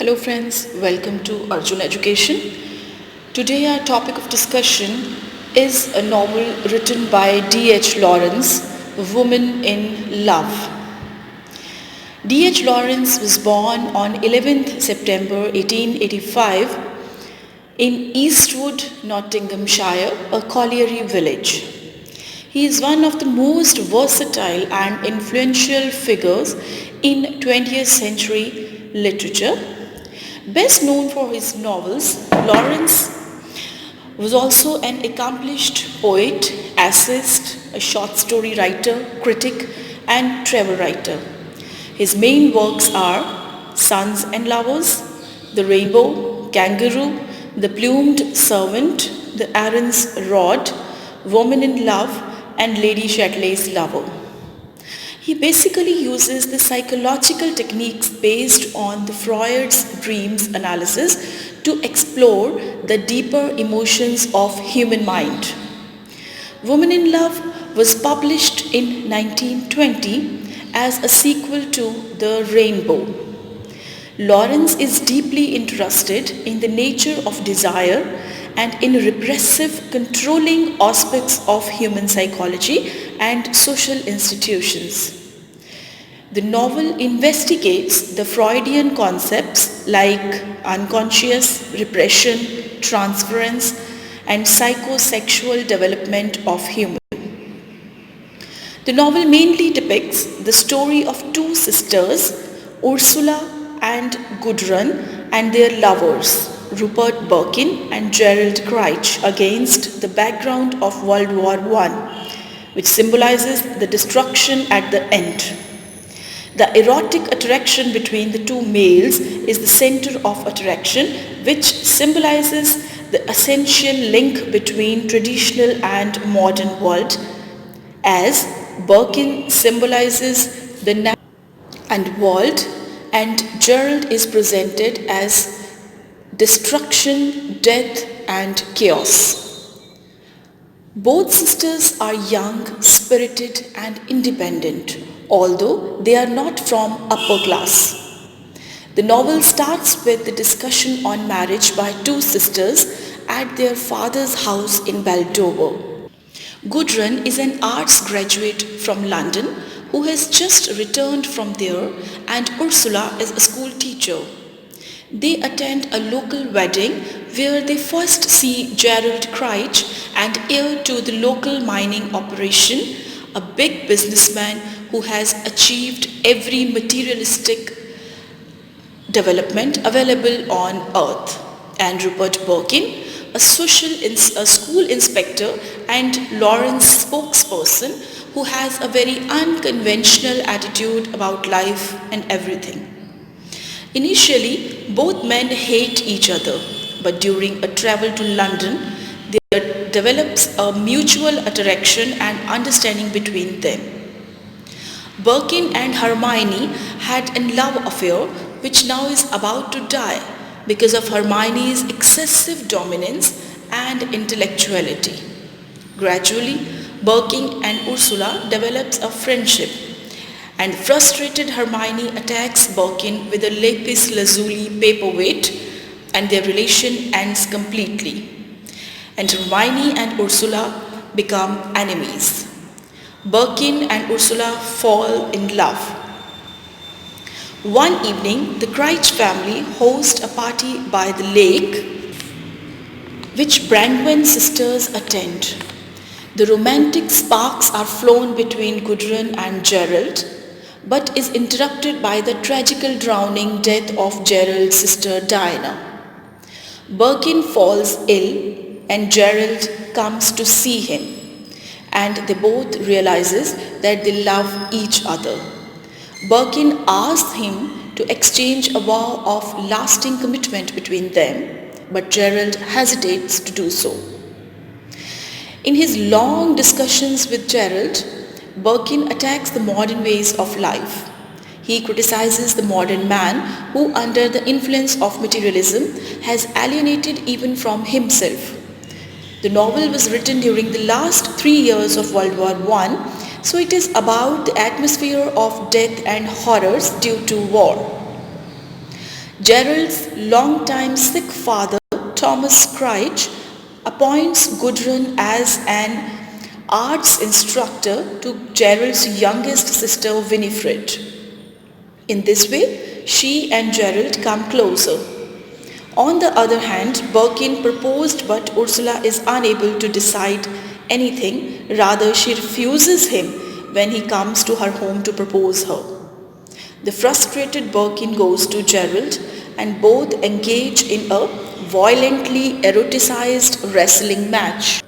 Hello friends, welcome to Arjun Education. Today our topic of discussion is a novel written by D.H. Lawrence, Woman in Love. D.H. Lawrence was born on 11th September 1885 in Eastwood, Nottinghamshire, a colliery village. He is one of the most versatile and influential figures in 20th century literature. Best known for his novels, Lawrence was also an accomplished poet, essayist, a short story writer, critic, and travel writer. His main works are Sons and Lovers, The Rainbow, Kangaroo, The Plumed Servant, The Aaron's Rod, Woman in Love, and Lady Chatterley's Lover. He basically uses the psychological techniques based on the Freud's dreams analysis to explore the deeper emotions of human mind. Woman in Love was published in 1920 as a sequel to The Rainbow. Lawrence is deeply interested in the nature of desire and in repressive, controlling aspects of human psychology and social institutions. The novel investigates the Freudian concepts like unconscious, repression, transference, and psychosexual development of humans. The novel mainly depicts the story of two sisters, Ursula and Gudrun, and their lovers, Rupert Birkin and Gerald Crouch, against the background of World War I, which symbolizes the destruction at the end. The erotic attraction between the two males is the center of attraction, which symbolizes the essential link between traditional and modern world, as Birkin symbolizes the natural and world, and Gerald is presented as destruction, death, and chaos. Both sisters are young, spirited, and independent, although they are not from upper class. The novel starts with the discussion on marriage by two sisters at their father's house in Baldover. Gudrun is an arts graduate from London who has just returned from there, and Ursula is a school teacher. They attend a local wedding where they first see Gerald Crouch, and heir to the local mining operation, a big businessman who has achieved every materialistic development available on earth, and Rupert Birkin, a school inspector and Lawrence spokesperson who has a very unconventional attitude about life and everything. Initially, both men hate each other, but during a travel to London, there develops a mutual attraction and understanding between them. Birkin and Hermione had a love affair which now is about to die because of Hermione's excessive dominance and intellectuality. Gradually, Birkin and Ursula develops a friendship, and frustrated Hermione attacks Birkin with a lapis lazuli paperweight, and their relation ends completely. And Hermione and Ursula become enemies. Birkin and Ursula fall in love. One evening, the Crouch family host a party by the lake, which Brangwen sisters attend. The romantic sparks are flown between Gudrun and Gerald, but is interrupted by the tragical drowning death of Gerald's sister Diana. Birkin falls ill, and Gerald comes to see him, and they both realizes that they love each other. Birkin asks him to exchange a vow of lasting commitment between them, but Gerald hesitates to do so. In his long discussions with Gerald, Birkin attacks the modern ways of life. He criticizes the modern man who, under the influence of materialism, has alienated even from himself. The novel was written during the last 3 years of World War I, so it is about the atmosphere of death and horrors due to war. Gerald's longtime sick father, Thomas Craig, appoints Gudrun as an arts instructor to Gerald's youngest sister, Winifred. In this way, she and Gerald come closer. On the other hand, Birkin proposed but Ursula is unable to decide anything. Rather, she refuses him when he comes to her home to propose her. The frustrated Birkin goes to Gerald and both engage in a violently eroticized wrestling match.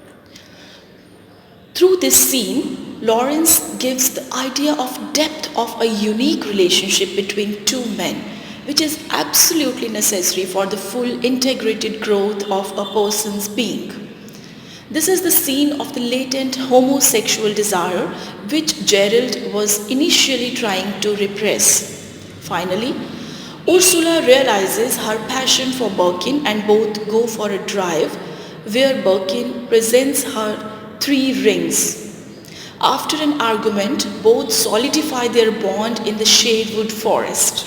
Through this scene, Lawrence gives the idea of depth of a unique relationship between two men, which is absolutely necessary for the full integrated growth of a person's being. This is the scene of the latent homosexual desire which Gerald was initially trying to repress. Finally, Ursula realizes her passion for Birkin and both go for a drive where Birkin presents her 3 rings. After an argument, both solidify their bond in the shadewood forest.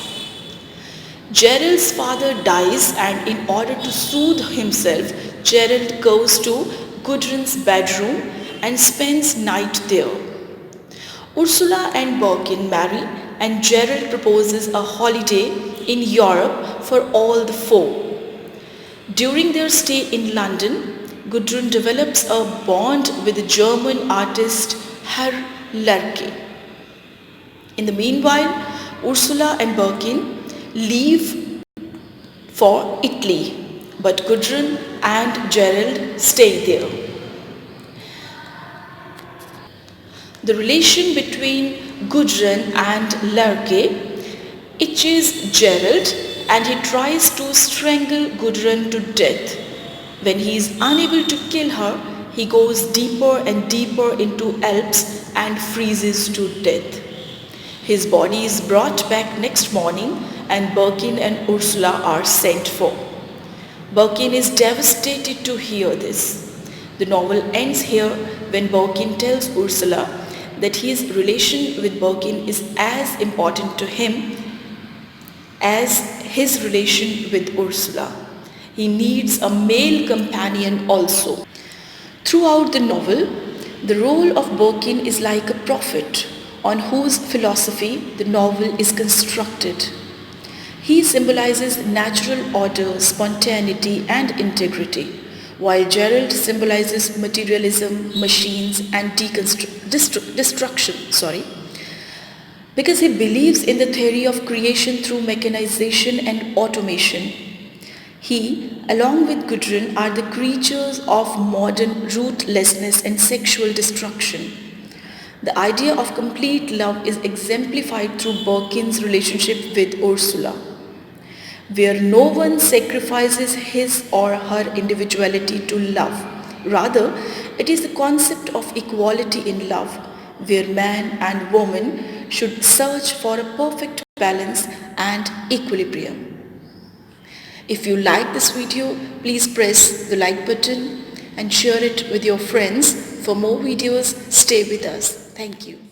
Gerald's father dies and in order to soothe himself, Gerald goes to Gudrun's bedroom and spends night there. Ursula and Birkin marry and Gerald proposes a holiday in Europe for all the 4. During their stay in London, Gudrun develops a bond with the German artist Herr Lerche. In the meanwhile, Ursula and Birkin leave for Italy, but Gudrun and Gerald stay there. The relation between Gudrun and Lerche itches Gerald and he tries to strangle Gudrun to death. When he is unable to kill her, he goes deeper and deeper into Alps and freezes to death. His body is brought back next morning and Birkin and Ursula are sent for. Birkin is devastated to hear this. The novel ends here when Birkin tells Ursula that his relation with Birkin is as important to him as his relation with Ursula. He needs a male companion also. Throughout the novel, the role of Birkin is like a prophet on whose philosophy the novel is constructed. He symbolizes natural order, spontaneity and integrity, while Gerald symbolizes materialism, machines and destruction. Because he believes in the theory of creation through mechanization and automation. He, along with Gudrun, are the creatures of modern ruthlessness and sexual destruction. The idea of complete love is exemplified through Birkin's relationship with Ursula, where no one sacrifices his or her individuality to love. Rather, it is the concept of equality in love, where man and woman should search for a perfect balance and equilibrium. If you like this video, please press the like button and share it with your friends. For more videos, stay with us. Thank you.